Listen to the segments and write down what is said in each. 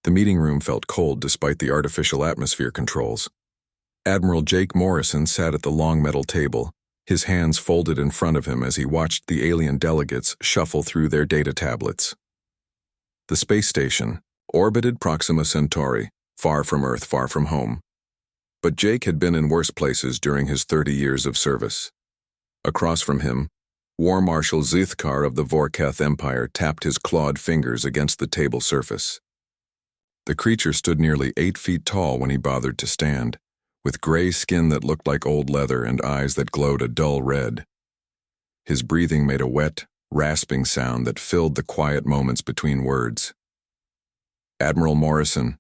The meeting room felt cold despite the artificial atmosphere controls. Admiral Jake Morrison sat at the long metal table, his hands folded in front of him as he watched the alien delegates shuffle through their data tablets. The space station orbited Proxima Centauri, far from Earth, far from home. But Jake had been in worse places during his 30 years of service. Across from him, War Marshal Zithkar of the Vorkath Empire tapped his clawed fingers against the table surface. The creature stood nearly 8 feet tall when he bothered to stand, with gray skin that looked like old leather and eyes that glowed a dull red. His breathing made a wet, rasping sound that filled the quiet moments between words. "Admiral Morrison,"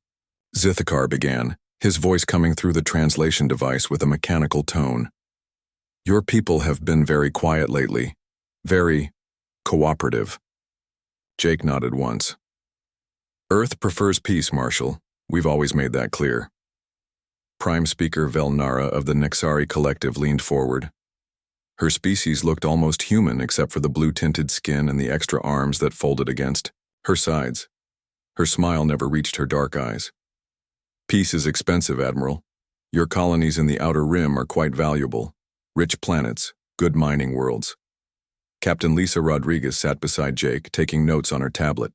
Zithkar began, his voice coming through the translation device with a mechanical tone. "Your people have been very quiet lately, very cooperative." Jake nodded once. "Earth prefers peace, Marshal. We've always made that clear." Prime Speaker Velnara of the Nexari Collective leaned forward. Her species looked almost human except for the blue-tinted skin and the extra arms that folded against her sides. Her smile never reached her dark eyes. "Peace is expensive, Admiral. Your colonies in the Outer Rim are quite valuable. Rich planets, good mining worlds." Captain Lisa Rodriguez sat beside Jake, taking notes on her tablet.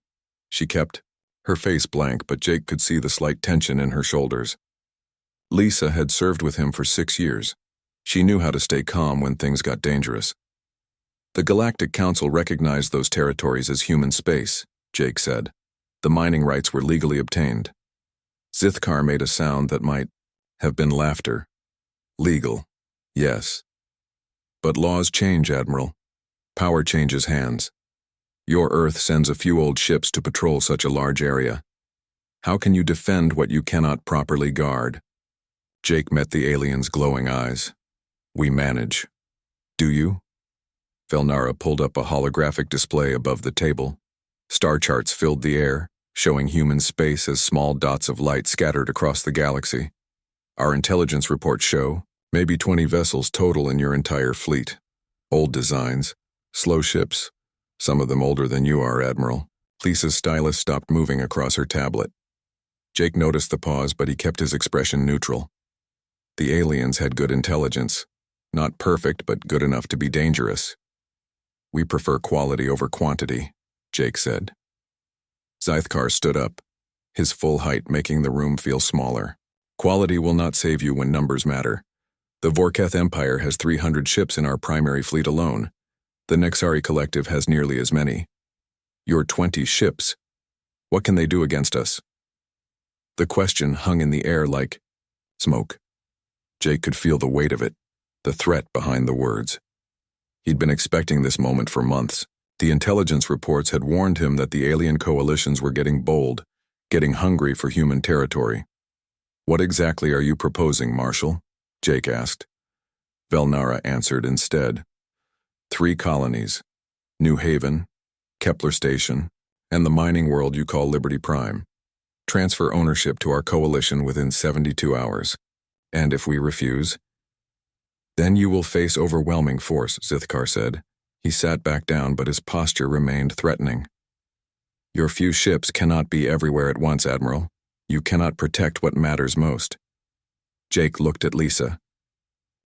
She kept her face blank, but Jake could see the slight tension in her shoulders. Lisa had served with him for 6 years. She knew how to stay calm when things got dangerous. "The Galactic Council recognized those territories as human space," Jake said. "The mining rights were legally obtained." Zithkar made a sound that might have been laughter. "Legal, yes. But laws change, Admiral. Power changes hands. Your Earth sends a few old ships to patrol such a large area. How can you defend what you cannot properly guard?" Jake met the alien's glowing eyes. "We manage." "Do you?" Velnara pulled up a holographic display above the table. Star charts filled the air, showing human space as small dots of light scattered across the galaxy. "Our intelligence reports show maybe 20 vessels total in your entire fleet. Old designs, slow ships, some of them older than you are, Admiral." Lisa's stylus stopped moving across her tablet. Jake noticed the pause, but he kept his expression neutral. The aliens had good intelligence. Not perfect, but good enough to be dangerous. "We prefer quality over quantity," Jake said. Zithkar stood up, his full height making the room feel smaller. "Quality will not save you when numbers matter. The Vorkath Empire has 300 ships in our primary fleet alone. The Nexari Collective has nearly as many. Your 20 ships. What can they do against us?" The question hung in the air like smoke. Jake could feel the weight of it, the threat behind the words. He'd been expecting this moment for months. The intelligence reports had warned him that the alien coalitions were getting bold, getting hungry for human territory. "What exactly are you proposing, Marshal?" Jake asked. Velnara answered instead. 3 colonies: New Haven, Kepler Station, and the mining world you call Liberty Prime. Transfer ownership to our coalition within 72 hours. And if we refuse, then you will face overwhelming force, Zithkar said. He sat back down, but his posture remained threatening. "Your few ships cannot be everywhere at once, Admiral. You cannot protect what matters most." Jake looked at Lisa.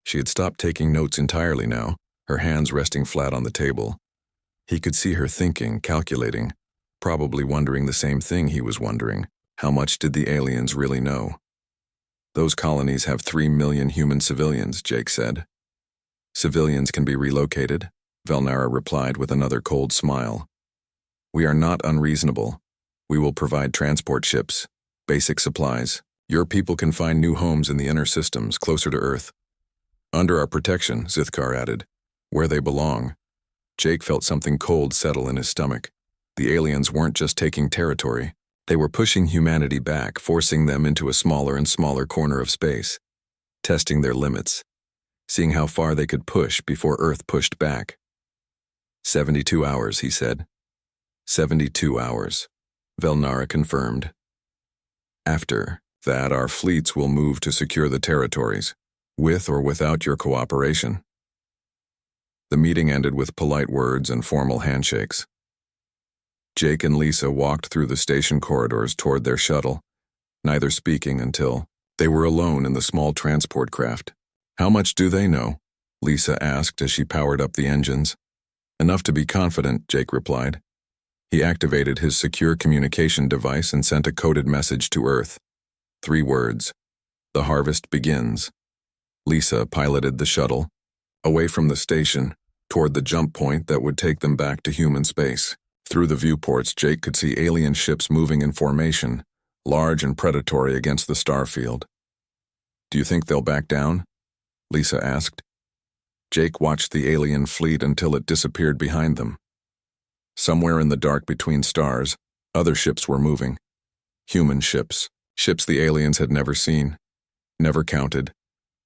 She had stopped taking notes entirely now, her hands resting flat on the table. He could see her thinking, calculating, probably wondering the same thing he was wondering. How much did the aliens really know? "Those colonies have 3 million human civilians," Jake said. "Civilians can be relocated," Velnara replied with another cold smile. "We are not unreasonable. We will provide transport ships, basic supplies. Your people can find new homes in the inner systems, closer to Earth. Under our protection," Zithkar added, "where they belong." Jake felt something cold settle in his stomach. The aliens weren't just taking territory. They were pushing humanity back, forcing them into a smaller and smaller corner of space, testing their limits, seeing how far they could push before Earth pushed back. 72 hours, he said. 72 hours, Velnara confirmed. "After that, our fleets will move to secure the territories, with or without your cooperation." The meeting ended with polite words and formal handshakes. Jake and Lisa walked through the station corridors toward their shuttle, neither speaking until they were alone in the small transport craft. "How much do they know?" Lisa asked as she powered up the engines. "Enough to be confident," Jake replied. He activated his secure communication device and sent a coded message to Earth. 3 words. "The harvest begins." Lisa piloted the shuttle, away from the station, toward the jump point that would take them back to human space. Through the viewports, Jake could see alien ships moving in formation, large and predatory against the starfield. "Do you think they'll back down?" Lisa asked. Jake watched the alien fleet until it disappeared behind them. Somewhere in the dark between stars, other ships were moving. Human ships. Ships the aliens had never seen, never counted,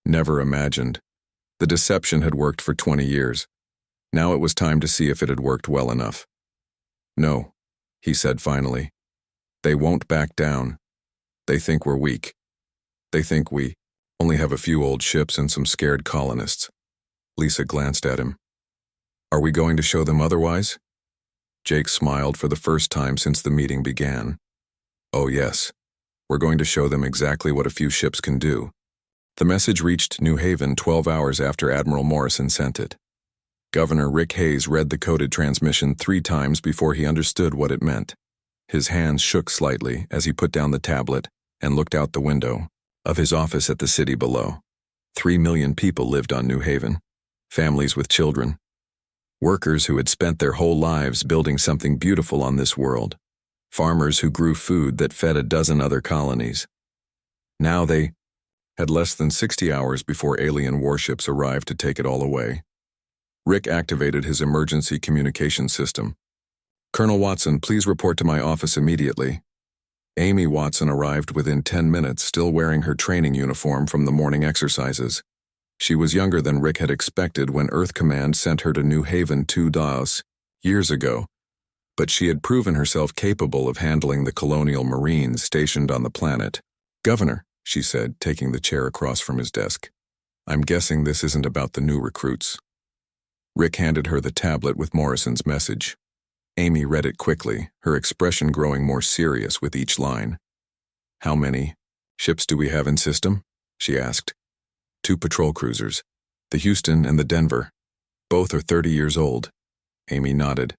never imagined. The deception had worked for 20 years. Now it was time to see if it had worked well enough. "No," he said finally. "They won't back down. They think we're weak. They think we only have a few old ships and some scared colonists." Lisa glanced at him. "Are we going to show them otherwise?" Jake smiled for the first time since the meeting began. "Oh yes. We're going to show them exactly what a few ships can do." The message reached New Haven 12 hours after Admiral Morrison sent it. Governor Rick Hayes read the coded transmission 3 times before he understood what it meant. His hands shook slightly as he put down the tablet and looked out the window of his office at the city below. 3 million people lived on New Haven, families with children, workers who had spent their whole lives building something beautiful on this world, farmers who grew food that fed a dozen other colonies. Now they had less than 60 hours before alien warships arrived to take it all away. Rick activated his emergency communication system. "Colonel Watson, please report to my office immediately." Amy Watson arrived within 10 minutes, still wearing her training uniform from the morning exercises. She was younger than Rick had expected when Earth Command sent her to New Haven 2 years ago, but she had proven herself capable of handling the colonial Marines stationed on the planet. "Governor," she said, taking the chair across from his desk, "I'm guessing this isn't about the new recruits." Rick handed her the tablet with Morrison's message. Amy read it quickly, her expression growing more serious with each line. "How many ships do we have in system?" she asked. 2 patrol cruisers, the Houston and the Denver. Both are 30 years old." Amy nodded.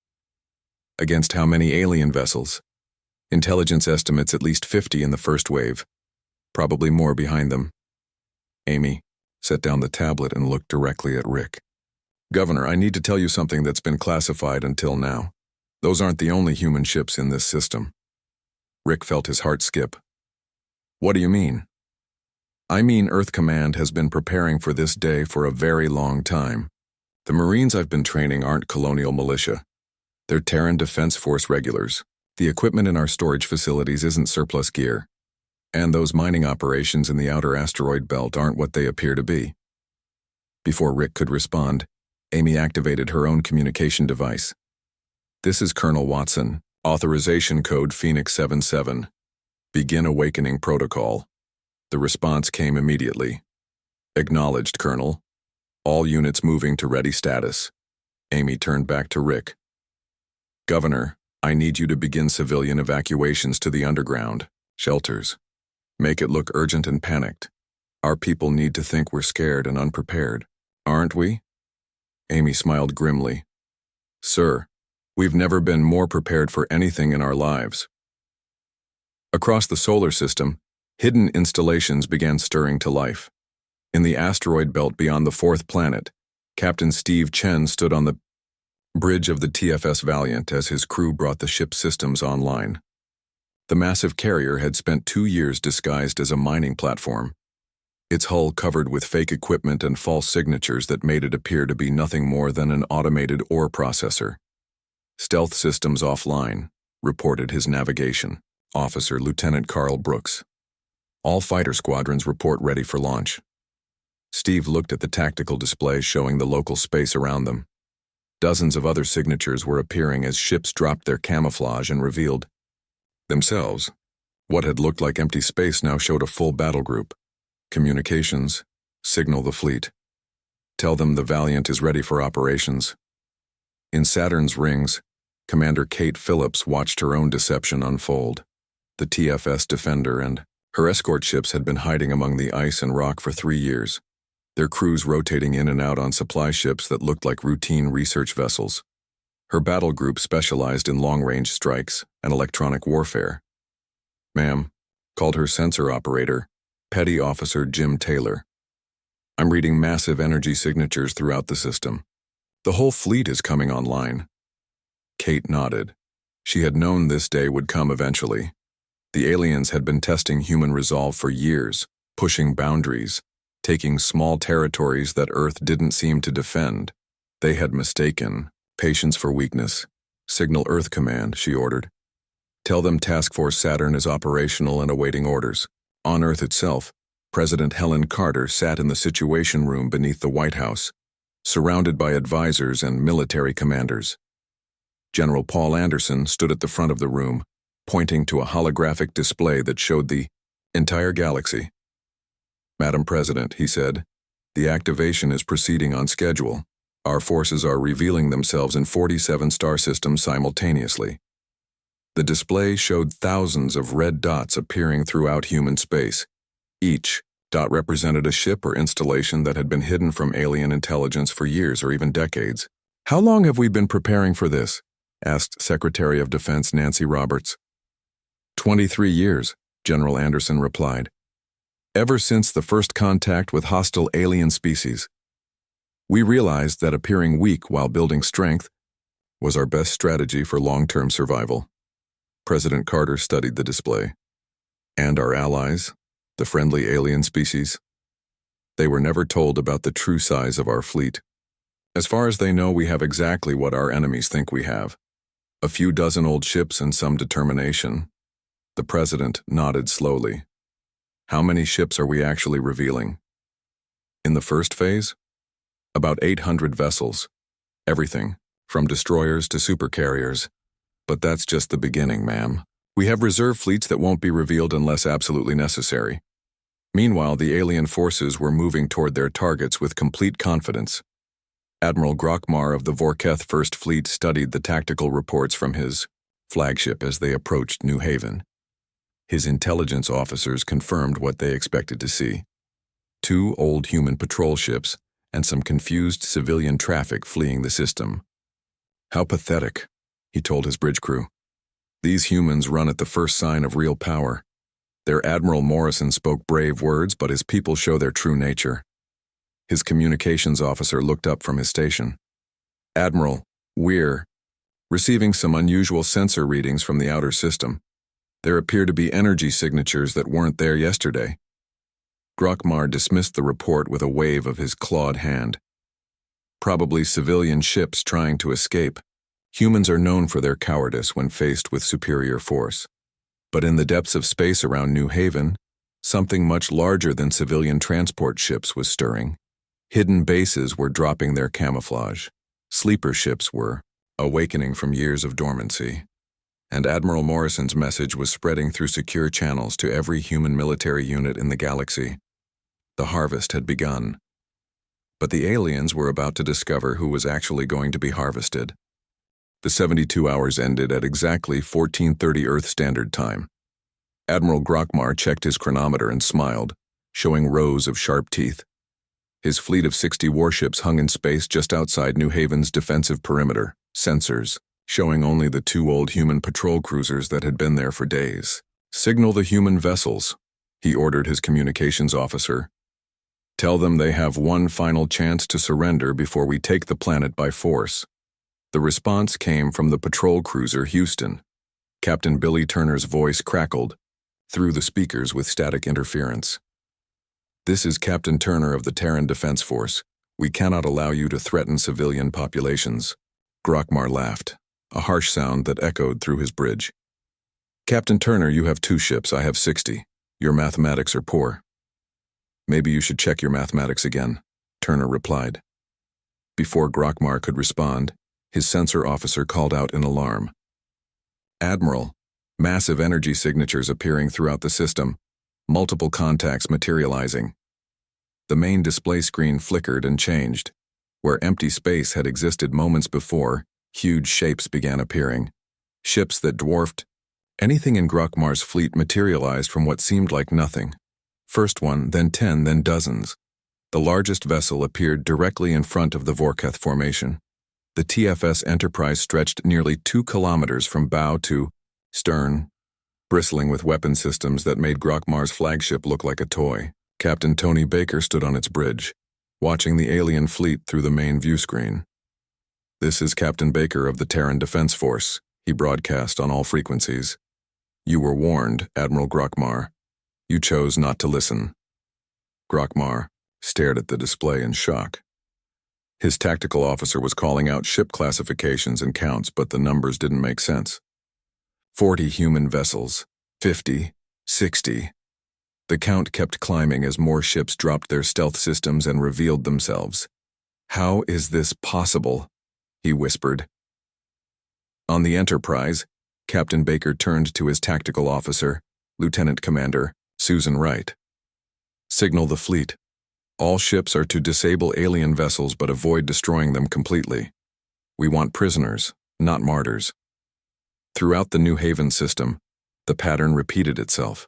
"Against how many alien vessels?" "Intelligence estimates at least 50 in the first wave. Probably more behind them." Amy set down the tablet and looked directly at Rick. "Governor, I need to tell you something that's been classified until now. Those aren't the only human ships in this system." Rick felt his heart skip. "What do you mean?" "I mean Earth Command has been preparing for this day for a very long time. The Marines I've been training aren't colonial militia. They're Terran Defense Force regulars. The equipment in our storage facilities isn't surplus gear. And those mining operations in the outer asteroid belt aren't what they appear to be." Before Rick could respond, Amy activated her own communication device. "This is Colonel Watson. Authorization code Phoenix 77. Begin awakening protocol." The response came immediately. "Acknowledged, Colonel. All units moving to ready status." Amy turned back to Rick. "Governor, I need you to begin civilian evacuations to the underground shelters. Make it look urgent and panicked. Our people need to think we're scared and unprepared. Aren't we?" Amy smiled grimly. "Sir, we've never been more prepared for anything in our lives." Across the solar system, hidden installations began stirring to life. In the asteroid belt beyond the 4th planet, Captain Steve Chen stood on the bridge of the TFS Valiant as his crew brought the ship's systems online. The massive carrier had spent 2 years disguised as a mining platform, its hull covered with fake equipment and false signatures that made it appear to be nothing more than an automated ore processor. "Stealth systems offline," reported his navigation officer, Lieutenant Carl Brooks. "All fighter squadrons report ready for launch." Steve looked at the tactical display showing the local space around them. Dozens of other signatures were appearing as ships dropped their camouflage and revealed themselves. What had looked like empty space now showed a full battle group. "Communications. Signal the fleet. Tell them the Valiant is ready for operations." In Saturn's rings, Commander Kate Phillips watched her own deception unfold. The TFS Defender and her escort ships had been hiding among the ice and rock for 3 years, their crews rotating in and out on supply ships that looked like routine research vessels. Her battle group specialized in long-range strikes and electronic warfare. "Ma'am," called her sensor operator, Petty Officer Jim Taylor. "I'm reading massive energy signatures throughout the system. The whole fleet is coming online." Kate nodded. She had known this day would come eventually. The aliens had been testing human resolve for years, pushing boundaries, taking small territories that Earth didn't seem to defend. They had mistaken patience for weakness. "Signal Earth Command," she ordered. "Tell them Task Force Saturn is operational and awaiting orders." On Earth itself, President Helen Carter sat in the Situation Room beneath the White House, surrounded by advisors and military commanders. General Paul Anderson stood at the front of the room, pointing to a holographic display that showed the entire galaxy. "Madam President," he said, "the activation is proceeding on schedule. Our forces are revealing themselves in 47 star systems simultaneously." The display showed thousands of red dots appearing throughout human space. Each dot represented a ship or installation that had been hidden from alien intelligence for years or even decades. "How long have we been preparing for this?" asked Secretary of Defense Nancy Roberts. 23 years, General Anderson replied. "Ever since the first contact with hostile alien species. We realized that appearing weak while building strength was our best strategy for long-term survival." President Carter studied the display. "And our allies, the friendly alien species? They were never told about the true size of our fleet. As far as they know, we have exactly what our enemies think we have. A few dozen old ships and some determination." The president nodded slowly. "How many ships are we actually revealing?" "In the first phase? About 800 vessels. Everything, from destroyers to supercarriers. But that's just the beginning, ma'am. We have reserve fleets that won't be revealed unless absolutely necessary." Meanwhile, the alien forces were moving toward their targets with complete confidence. Admiral Grokmar of the Vorketh First Fleet studied the tactical reports from his flagship as they approached New Haven. His intelligence officers confirmed what they expected to see. 2 old human patrol ships and some confused civilian traffic fleeing the system. "How pathetic," he told his bridge crew. "These humans run at the first sign of real power. Their Admiral Morrison spoke brave words, but his people show their true nature." His communications officer looked up from his station. "Admiral, we're receiving some unusual sensor readings from the outer system. There appear to be energy signatures that weren't there yesterday." Grokmar dismissed the report with a wave of his clawed hand. "Probably civilian ships trying to escape. Humans are known for their cowardice when faced with superior force. But in the depths of space around New Haven, something much larger than civilian transport ships was stirring. Hidden bases were dropping their camouflage. Sleeper ships were awakening from years of dormancy. And Admiral Morrison's message was spreading through secure channels to every human military unit in the galaxy. The harvest had begun. But the aliens were about to discover who was actually going to be harvested. The 72 hours ended at exactly 14:30 Earth Standard Time. Admiral Grokmar checked his chronometer and smiled, showing rows of sharp teeth. His fleet of 60 warships hung in space just outside New Haven's defensive perimeter, sensors showing only the 2 old human patrol cruisers that had been there for days. "Signal the human vessels," he ordered his communications officer. "Tell them they have one final chance to surrender before we take the planet by force." The response came from the patrol cruiser Houston. Captain Billy Turner's voice crackled through the speakers with static interference. "This is Captain Turner of the Terran Defense Force. We cannot allow you to threaten civilian populations." Grokmar laughed, a harsh sound that echoed through his bridge. "Captain Turner, you have 2 ships, I have 60. Your mathematics are poor." "Maybe you should check your mathematics again," Turner replied. Before Grokmar could respond, his sensor officer called out in alarm. "Admiral, massive energy signatures appearing throughout the system. Multiple contacts materializing." The main display screen flickered and changed. Where empty space had existed moments before, Huge shapes began appearing. Ships that dwarfed anything in Grokmar's fleet materialized from what seemed like nothing. First one, then 10, then dozens. The largest vessel appeared directly in front of the Vorketh formation. The TFS Enterprise stretched nearly 2 kilometers from bow to stern, bristling with weapon systems that made Grokmar's flagship look like a toy. Captain Tony Baker stood on its bridge, watching the alien fleet through the main view screen. "This is Captain Baker of the Terran Defense Force," he broadcast on all frequencies. "You were warned, Admiral Grokmar. You chose not to listen." Grokmar stared at the display in shock. His tactical officer was calling out ship classifications and counts, but the numbers didn't make sense. 40 human vessels, 50, 60. The count kept climbing as more ships dropped their stealth systems and revealed themselves. "How is this possible?" he whispered. On the Enterprise, Captain Baker turned to his tactical officer, Lieutenant Commander Susan Wright. "Signal the fleet. All ships are to disable alien vessels but avoid destroying them completely. We want prisoners, not martyrs." Throughout the New Haven system, the pattern repeated itself.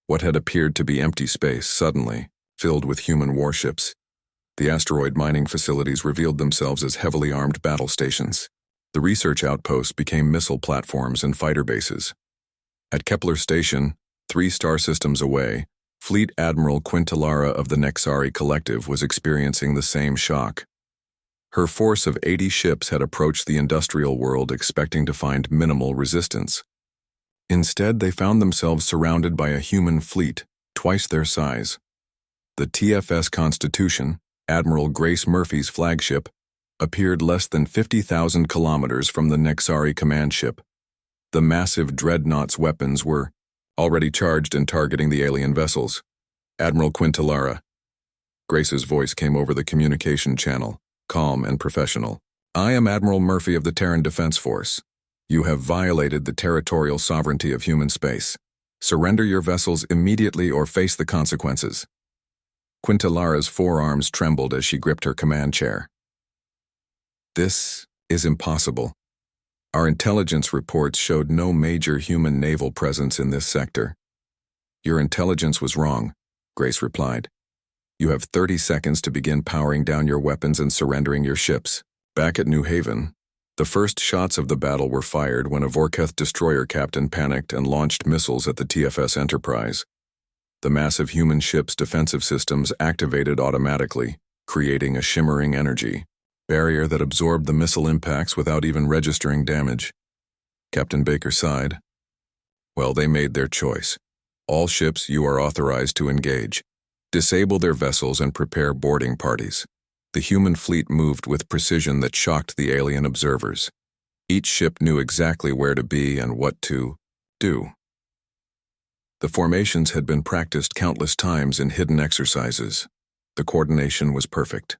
What had appeared to be empty space suddenly filled with human warships. The asteroid mining facilities revealed themselves as heavily armed battle stations. The research outposts became missile platforms and fighter bases. At Kepler Station, 3 star systems away, Fleet Admiral Quintalara of the Nexari Collective was experiencing the same shock. Her force of 80 ships had approached the industrial world expecting to find minimal resistance. Instead, they found themselves surrounded by a human fleet, twice their size. The TFS Constitution, Admiral Grace Murphy's flagship, appeared less than 50,000 kilometers from the Nexari command ship. The massive dreadnought's weapons were already charged and targeting the alien vessels. "Admiral Quintalara." Grace's voice came over the communication channel, calm and professional. "I am Admiral Murphy of the Terran Defense Force. You have violated the territorial sovereignty of human space. Surrender your vessels immediately or face the consequences." Quintalara's forearms trembled as she gripped her command chair. "This is impossible. Our intelligence reports showed no major human naval presence in this sector." "Your intelligence was wrong," Grace replied. "You have 30 seconds to begin powering down your weapons and surrendering your ships." Back at New Haven, the first shots of the battle were fired when a Vorketh destroyer captain panicked and launched missiles at the TFS Enterprise. The massive human ship's defensive systems activated automatically, creating a shimmering energy barrier that absorbed the missile impacts without even registering damage. Captain Baker sighed. "Well, they made their choice. All ships you are authorized to engage. Disable their vessels and prepare boarding parties." The human fleet moved with precision that shocked the alien observers. Each ship knew exactly where to be and what to do. The formations had been practiced countless times in hidden exercises. The coordination was perfect.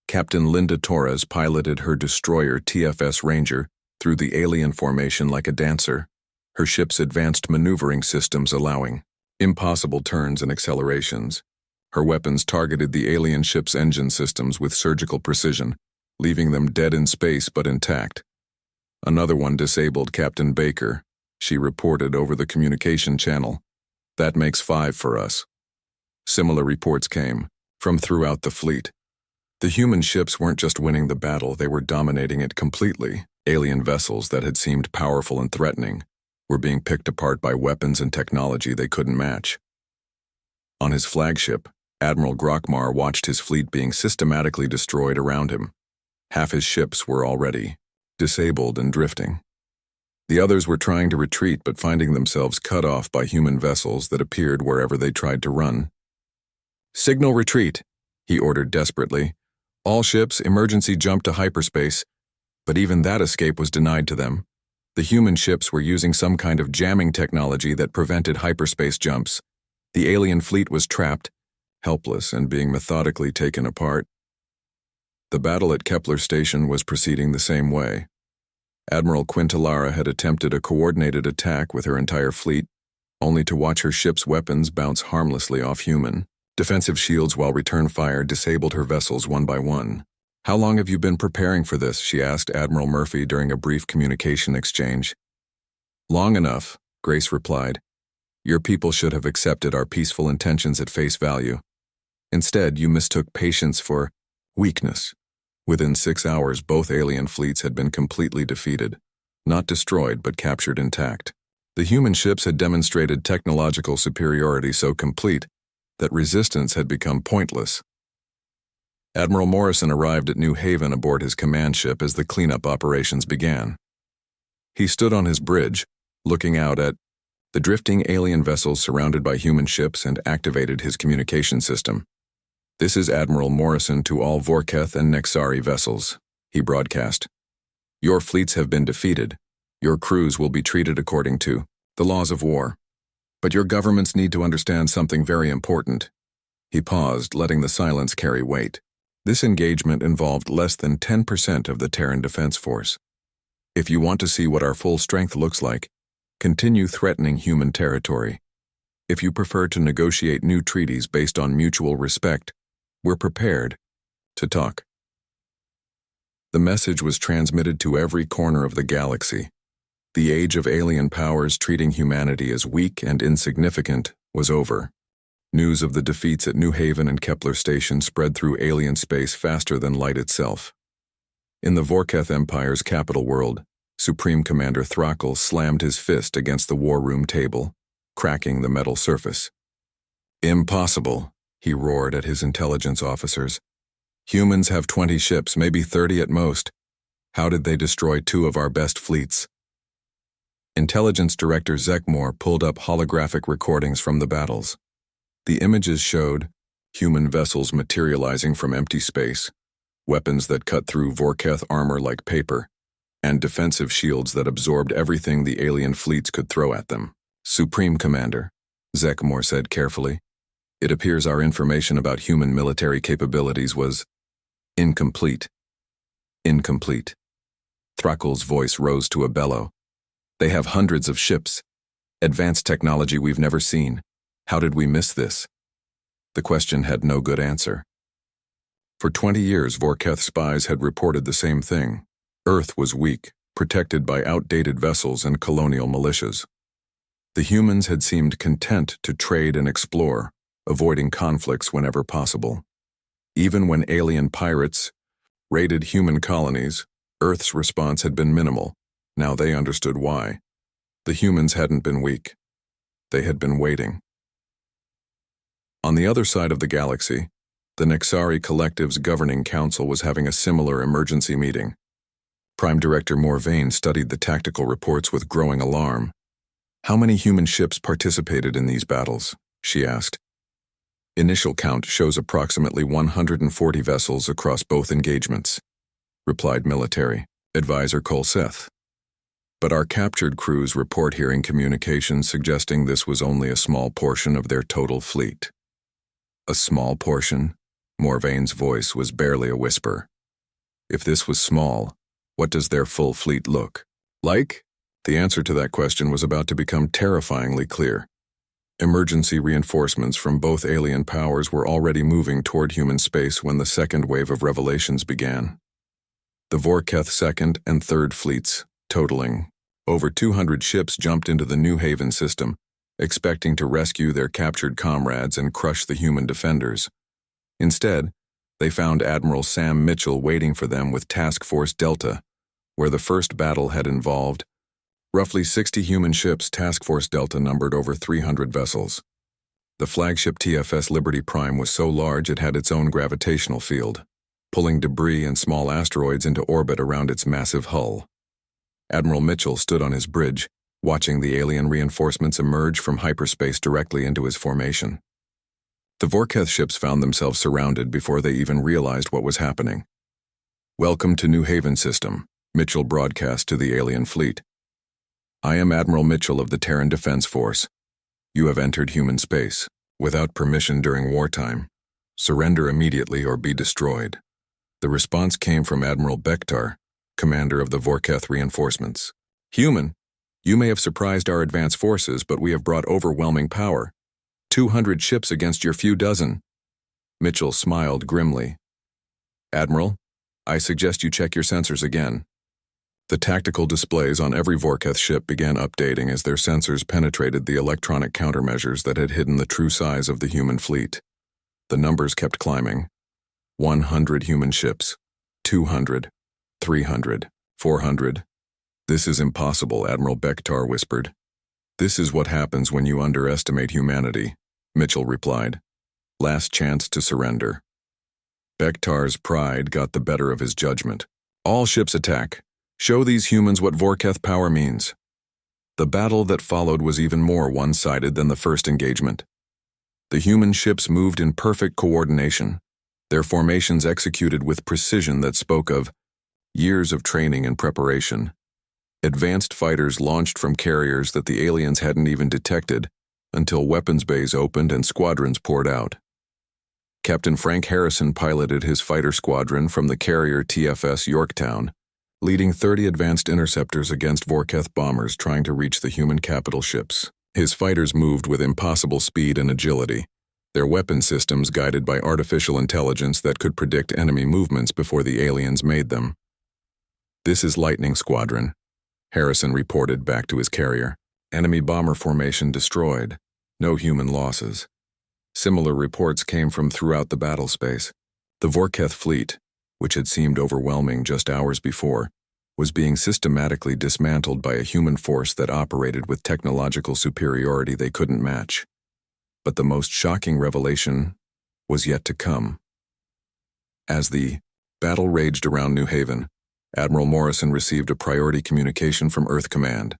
Captain Linda Torres piloted her destroyer TFS Ranger through the alien formation like a dancer, her ship's advanced maneuvering systems allowing impossible turns and accelerations. Her weapons targeted the alien ship's engine systems with surgical precision, leaving them dead in space but intact. Another one disabled Captain Baker, she reported over the communication channel. "That makes 5 for us." Similar reports came from throughout the fleet. The human ships weren't just winning the battle, they were dominating it completely. Alien vessels that had seemed powerful and threatening were being picked apart by weapons and technology they couldn't match. On his flagship, Admiral Grokmar watched his fleet being systematically destroyed around him. Half his ships were already disabled and drifting. The others were trying to retreat but finding themselves cut off by human vessels that appeared wherever they tried to run. "Signal retreat," he ordered desperately. "All ships, emergency jump to hyperspace." But even that escape was denied to them. The human ships were using some kind of jamming technology that prevented hyperspace jumps. The alien fleet was trapped, helpless, and being methodically taken apart. The battle at Kepler Station was proceeding the same way. Admiral Quintalara had attempted a coordinated attack with her entire fleet, only to watch her ship's weapons bounce harmlessly off human defensive shields while return fire disabled her vessels one by one. How long have you been preparing for this? She asked Admiral Murphy during a brief communication exchange. Long enough, Grace replied. Your people should have accepted our peaceful intentions at face value. Instead, you mistook patience for weakness. Within 6 hours, both alien fleets had been completely defeated. Not destroyed, but captured intact. The human ships had demonstrated technological superiority so complete that resistance had become pointless. Admiral Morrison arrived at New Haven aboard his command ship as the cleanup operations began. He stood on his bridge, looking out at the drifting alien vessels surrounded by human ships, and activated his communication system. This is Admiral Morrison to all Vorketh and Nexari vessels, he broadcast. Your fleets have been defeated. Your crews will be treated according to the laws of war. But your governments need to understand something very important. He paused, letting the silence carry weight. This engagement involved less than 10% of the Terran Defense Force. If you want to see what our full strength looks like, continue threatening human territory. If you prefer to negotiate new treaties based on mutual respect, we're prepared to talk. The message was transmitted to every corner of the galaxy. The age of alien powers treating humanity as weak and insignificant was over. News of the defeats at New Haven and Kepler Station spread through alien space faster than light itself. In the Vorketh Empire's capital world, Supreme Commander Throckle slammed his fist against the war room table, cracking the metal surface. Impossible, he roared at his intelligence officers. Humans have 20 ships, maybe 30 at most. How did they destroy 2 of our best fleets? Intelligence Director Zekmore pulled up holographic recordings from the battles. The images showed human vessels materializing from empty space, weapons that cut through Vorketh armor like paper, and defensive shields that absorbed everything the alien fleets could throw at them. Supreme Commander, Zekmore said carefully, it appears our information about human military capabilities was incomplete. Incomplete. Throckle's voice rose to a bellow. They have hundreds of ships. Advanced technology we've never seen. How did we miss this? The question had no good answer. For 20 years, Vorketh spies had reported the same thing. Earth was weak, protected by outdated vessels and colonial militias. The humans had seemed content to trade and explore, avoiding conflicts whenever possible. Even when alien pirates raided human colonies, Earth's response had been minimal. Now they understood why. The humans hadn't been weak. They had been waiting. On the other side of the galaxy, the Nexari Collective's governing council was having a similar emergency meeting. Prime Director Morvain studied the tactical reports with growing alarm. How many human ships participated in these battles? She asked. Initial count shows approximately 140 vessels across both engagements, replied Military Advisor Colseth. But our captured crews report hearing communications suggesting this was only a small portion of their total fleet. A small portion? Morvain's voice was barely a whisper. If this was small, what does their full fleet look like? The answer to that question was about to become terrifyingly clear. Emergency reinforcements from both alien powers were already moving toward human space when the second wave of revelations began. The Vorketh second and third fleets, totaling over 200 ships, jumped into the New Haven system, expecting to rescue their captured comrades and crush the human defenders. Instead, they found Admiral Sam Mitchell waiting for them with Task Force Delta, where the first battle had involved roughly 60 human ships. Task Force Delta numbered over 300 vessels. The flagship TFS Liberty Prime was so large it had its own gravitational field, pulling debris and small asteroids into orbit around its massive hull. Admiral Mitchell stood on his bridge, watching the alien reinforcements emerge from hyperspace directly into his formation. The Vorketh ships found themselves surrounded before they even realized what was happening. Welcome to New Haven System, Mitchell broadcast to the alien fleet. I am Admiral Mitchell of the Terran Defense Force. You have entered human space, without permission during wartime. Surrender immediately or be destroyed. The response came from Admiral Bektar, commander of the Vorketh reinforcements. Human, you may have surprised our advanced forces, but we have brought overwhelming power. 200 ships against your few dozen. Mitchell smiled grimly. Admiral, I suggest you check your sensors again. The tactical displays on every Vorketh ship began updating as their sensors penetrated the electronic countermeasures that had hidden the true size of the human fleet. The numbers kept climbing. 100 human ships, 200, 300, 400. This is impossible, Admiral Bektar whispered. This is what happens when you underestimate humanity, Mitchell replied. Last chance to surrender. Bektar's pride got the better of his judgment. All ships attack. Show these humans what Vorketh power means. The battle that followed was even more one-sided than the first engagement. The human ships moved in perfect coordination, their formations executed with precision that spoke of years of training and preparation. Advanced fighters launched from carriers that the aliens hadn't even detected until weapons bays opened and squadrons poured out. Captain Frank Harrison piloted his fighter squadron from the carrier TFS Yorktown, leading 30 advanced interceptors against Vorketh bombers trying to reach the human capital ships. His fighters moved with impossible speed and agility, their weapon systems guided by artificial intelligence that could predict enemy movements before the aliens made them. This is Lightning Squadron, Harrison reported back to his carrier. Enemy bomber formation destroyed. No human losses. Similar reports came from throughout the battle space. The Vorketh fleet, which had seemed overwhelming just hours before, was being systematically dismantled by a human force that operated with technological superiority they couldn't match. But the most shocking revelation was yet to come. As the battle raged around New Haven, Admiral Morrison received a priority communication from Earth Command.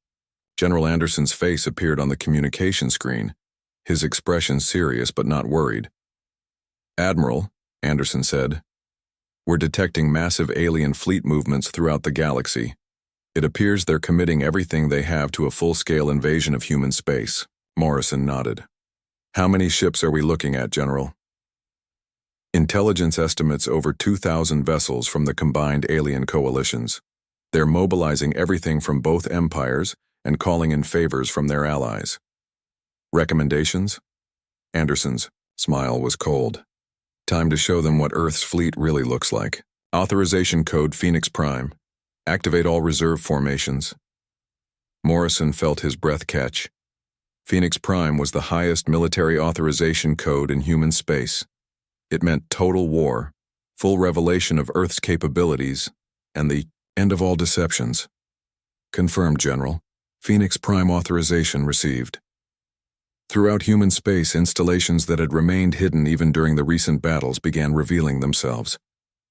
General Anderson's face appeared on the communication screen, his expression serious but not worried. "Admiral," Anderson said, "we're detecting massive alien fleet movements throughout the galaxy. It appears they're committing everything they have to a full-scale invasion of human space." Morrison nodded. "How many ships are we looking at, General?" "Intelligence estimates over 2,000 vessels from the combined alien coalitions. They're mobilizing everything from both empires and calling in favors from their allies." "Recommendations?" Anderson's smile was cold. "Time to show them what Earth's fleet really looks like. Authorization code Phoenix Prime. Activate all reserve formations." Morrison felt his breath catch. Phoenix Prime was the highest military authorization code in human space. It meant total war, full revelation of Earth's capabilities, and the end of all deceptions. "Confirmed, General. Phoenix Prime authorization received." Throughout human space, installations that had remained hidden even during the recent battles began revealing themselves.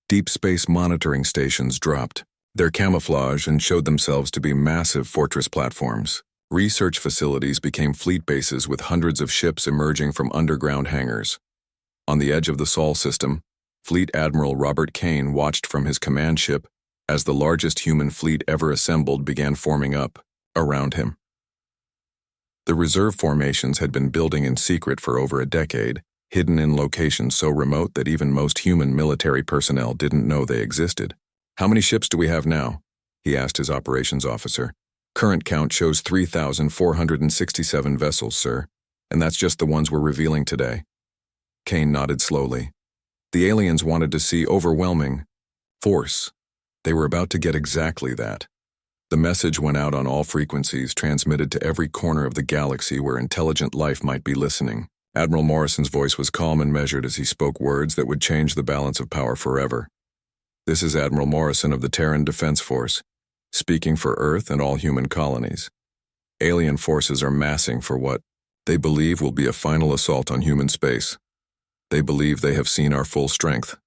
Deep space monitoring stations dropped their camouflage and showed themselves to be massive fortress platforms. Research facilities became fleet bases with hundreds of ships emerging from underground hangars. On the edge of the Sol system, Fleet Admiral Robert Kane watched from his command ship as the largest human fleet ever assembled began forming up around him. The reserve formations had been building in secret for over a decade, hidden in locations so remote that even most human military personnel didn't know they existed. "How many ships do we have now?" he asked his operations officer. "Current count shows 3,467 vessels, sir, and that's just the ones we're revealing today." Kane nodded slowly. The aliens wanted to see overwhelming force. They were about to get exactly that. The message went out on all frequencies, transmitted to every corner of the galaxy where intelligent life might be listening. Admiral Morrison's voice was calm and measured as he spoke words that would change the balance of power forever. "This is Admiral Morrison of the Terran Defense Force, speaking for Earth and all human colonies. Alien forces are massing for what they believe will be a final assault on human space. They believe they have seen our full strength.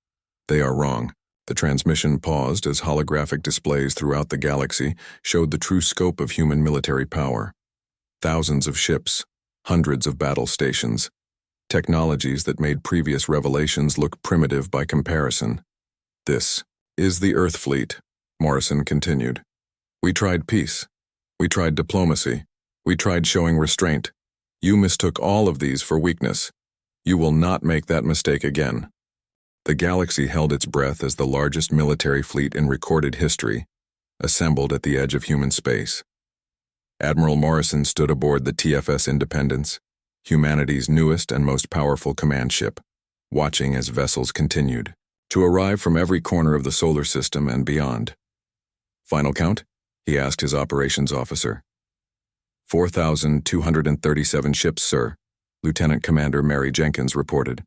They are wrong." The transmission paused as holographic displays throughout the galaxy showed the true scope of human military power. Thousands of ships, hundreds of battle stations, technologies that made previous revelations look primitive by comparison. "This is the Earth fleet," Morrison continued. "We tried peace. We tried diplomacy. We tried showing restraint. You mistook all of these for weakness. You will not make that mistake again." The galaxy held its breath as the largest military fleet in recorded history assembled at the edge of human space. Admiral Morrison stood aboard the TFS Independence, humanity's newest and most powerful command ship, watching as vessels continued to arrive from every corner of the solar system and beyond. Final count? He asked his operations officer. 4,237 ships, sir, Lieutenant Commander Mary Jenkins reported.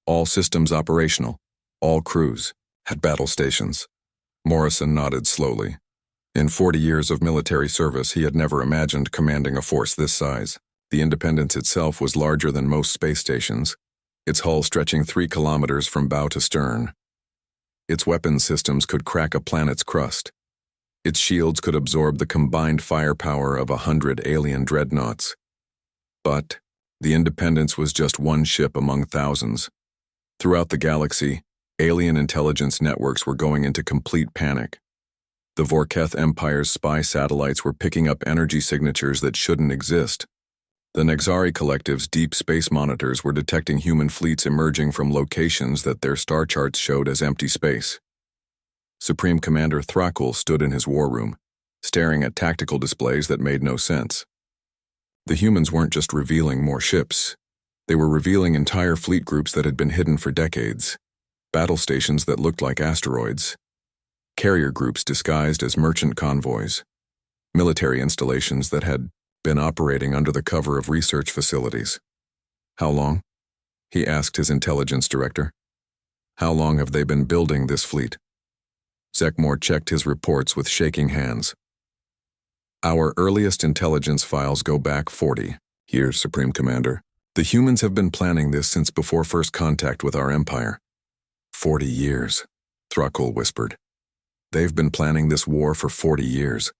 All systems operational, all crews, at battle stations. Morrison nodded slowly. In 40 years of military service, he had never imagined commanding a force this size. The Independence itself was larger than most space stations, its hull stretching 3 kilometers from bow to stern. Its weapons systems could crack a planet's crust. Its shields could absorb the combined firepower of 100 alien dreadnoughts. But the Independence was just one ship among thousands. Throughout the galaxy, alien intelligence networks were going into complete panic. The Vorketh Empire's spy satellites were picking up energy signatures that shouldn't exist. The Nexari Collective's deep space monitors were detecting human fleets emerging from locations that their star charts showed as empty space. Supreme Commander Thrakul stood in his war room, staring at tactical displays that made no sense. The humans weren't just revealing more ships. They were revealing entire fleet groups that had been hidden for decades, battle stations that looked like asteroids, carrier groups disguised as merchant convoys, military installations that had been operating under the cover of research facilities. How long? He asked his intelligence director. How long have they been building this fleet? Zekmore checked his reports with shaking hands. Our earliest intelligence files go back 40 years, Supreme Commander. The humans have been planning this since before first contact with our empire. 40 years, Thrakul whispered. They've been planning this war for 40 years.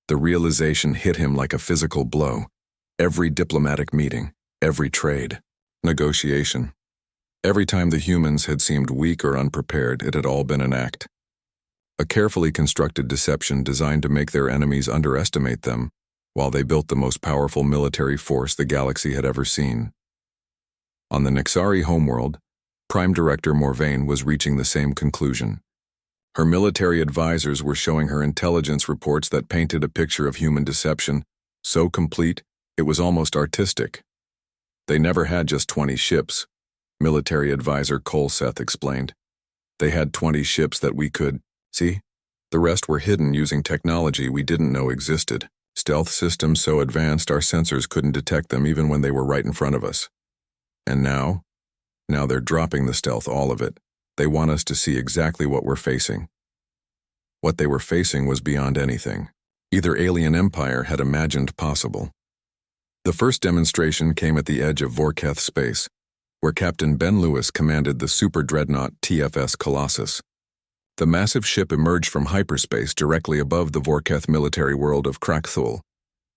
The realization hit him like a physical blow. Every diplomatic meeting, every trade, negotiation. Every time the humans had seemed weak or unprepared, it had all been an act. A carefully constructed deception designed to make their enemies underestimate them, while they built the most powerful military force the galaxy had ever seen. On the Nexari homeworld, Prime Director Morvain was reaching the same conclusion. Her military advisors were showing her intelligence reports that painted a picture of human deception, so complete, it was almost artistic. They never had just 20 ships, military advisor Colseth explained. They had 20 ships that we could see. The rest were hidden using technology we didn't know existed. Stealth systems so advanced our sensors couldn't detect them even when they were right in front of us. And now they're dropping the stealth, all of it. They want us to see exactly what we're facing. What they were facing was beyond anything either alien empire had imagined possible. The first demonstration came at the edge of Vorketh space, where Captain Ben Lewis commanded the super dreadnought TFS Colossus. The massive ship emerged from hyperspace directly above the Vorketh military world of Krakthul,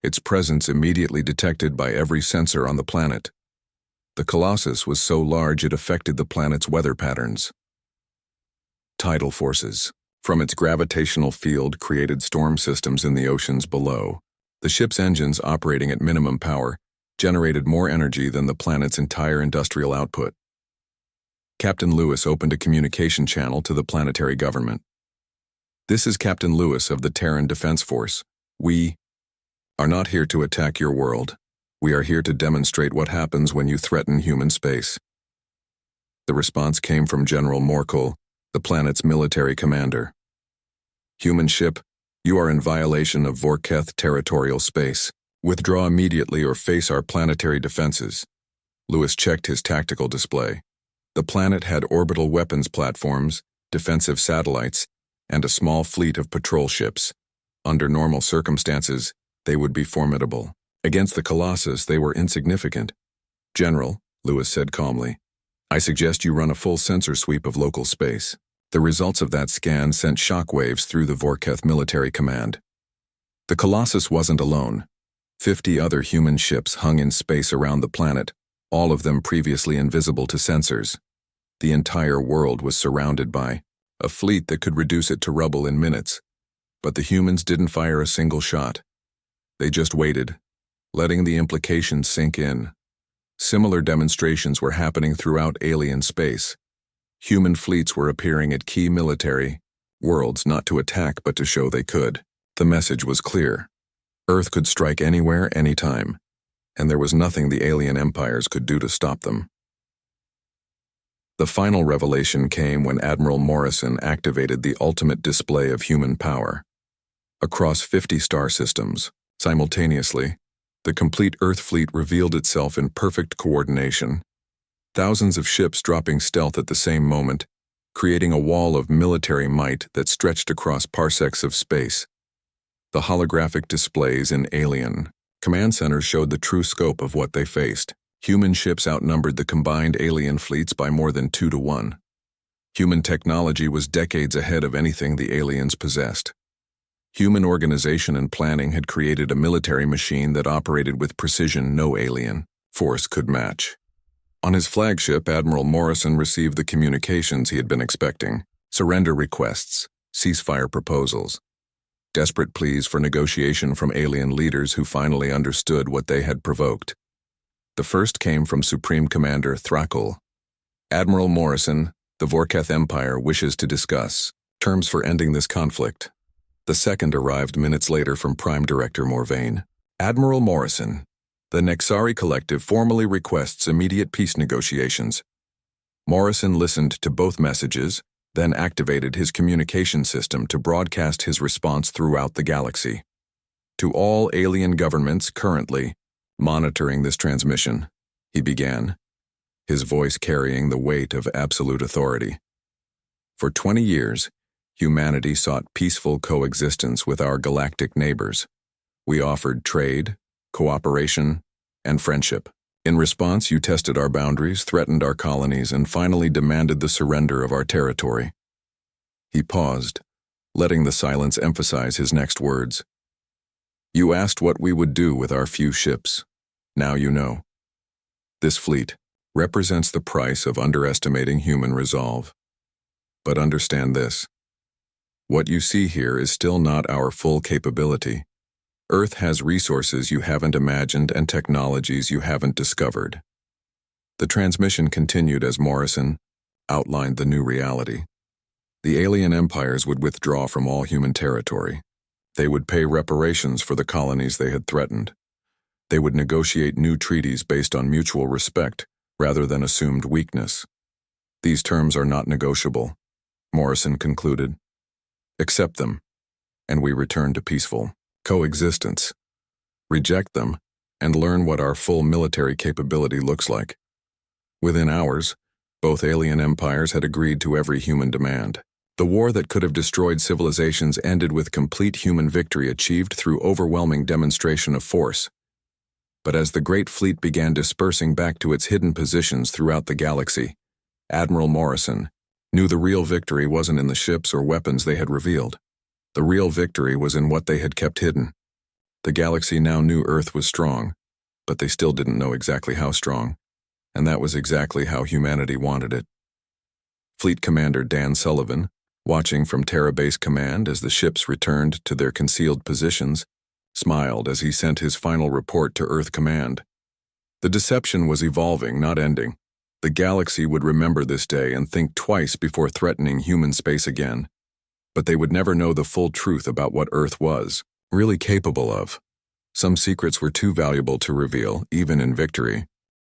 its presence immediately detected by every sensor on the planet. The Colossus was so large it affected the planet's weather patterns. Tidal forces from its gravitational field created storm systems in the oceans below. The ship's engines, operating at minimum power, generated more energy than the planet's entire industrial output. Captain Lewis opened a communication channel to the planetary government. This is Captain Lewis of the Terran Defense Force. We are not here to attack your world. We are here to demonstrate what happens when you threaten human space. The response came from General Morkel, the planet's military commander. Human ship, you are in violation of Vorketh territorial space. Withdraw immediately or face our planetary defenses. Lewis checked his tactical display. The planet had orbital weapons platforms, defensive satellites, and a small fleet of patrol ships. Under normal circumstances, they would be formidable. Against the Colossus, they were insignificant. General, Lewis said calmly, I suggest you run a full sensor sweep of local space. The results of that scan sent shockwaves through the Vorketh military command. The Colossus wasn't alone. 50 other human ships hung in space around the planet, all of them previously invisible to sensors. The entire world was surrounded by a fleet that could reduce it to rubble in minutes. But the humans didn't fire a single shot. They just waited, letting the implications sink in. Similar demonstrations were happening throughout alien space. Human fleets were appearing at key military worlds not to attack but to show they could. The message was clear. Earth could strike anywhere, anytime, and there was nothing the alien empires could do to stop them. The final revelation came when Admiral Morrison activated the ultimate display of human power. Across 50 star systems, simultaneously, the complete Earth fleet revealed itself in perfect coordination. Thousands of ships dropping stealth at the same moment, creating a wall of military might that stretched across parsecs of space. The holographic displays in alien command centers showed the true scope of what they faced. Human ships outnumbered the combined alien fleets by more than 2 to 1. Human technology was decades ahead of anything the aliens possessed. Human organization and planning had created a military machine that operated with precision no alien force could match. On his flagship, Admiral Morrison received the communications he had been expecting: surrender requests, ceasefire proposals, desperate pleas for negotiation from alien leaders who finally understood what they had provoked. The first came from Supreme Commander Thrakul. Admiral Morrison, the Vorketh Empire wishes to discuss terms for ending this conflict. The second arrived minutes later from Prime Director Morvain. Admiral Morrison, the Nexari Collective formally requests immediate peace negotiations. Morrison listened to both messages, then activated his communication system to broadcast his response throughout the galaxy. To all alien governments currently monitoring this transmission, he began, his voice carrying the weight of absolute authority. For 20 years, humanity sought peaceful coexistence with our galactic neighbors. We offered trade, cooperation, and friendship. In response, you tested our boundaries, threatened our colonies, and finally demanded the surrender of our territory. He paused, letting the silence emphasize his next words. You asked what we would do with our few ships. Now you know. This fleet represents the price of underestimating human resolve. But understand this. What you see here is still not our full capability. Earth has resources you haven't imagined and technologies you haven't discovered. The transmission continued as Morrison outlined the new reality. The alien empires would withdraw from all human territory. They would pay reparations for the colonies they had threatened. They would negotiate new treaties based on mutual respect rather than assumed weakness. These terms are not negotiable, Morrison concluded. Accept them, and we return to peaceful coexistence. Reject them, and learn what our full military capability looks like. Within hours, both alien empires had agreed to every human demand. The war that could have destroyed civilizations ended with complete human victory achieved through overwhelming demonstration of force. But as the Great Fleet began dispersing back to its hidden positions throughout the galaxy, Admiral Morrison knew the real victory wasn't in the ships or weapons they had revealed. The real victory was in what they had kept hidden. The galaxy now knew Earth was strong, but they still didn't know exactly how strong, and that was exactly how humanity wanted it. Fleet Commander Dan Sullivan, watching from Terra Base Command as the ships returned to their concealed positions, smiled as he sent his final report to Earth Command. The deception was evolving, not ending. The galaxy would remember this day and think twice before threatening human space again. But they would never know the full truth about what Earth was really capable of. Some secrets were too valuable to reveal, even in victory.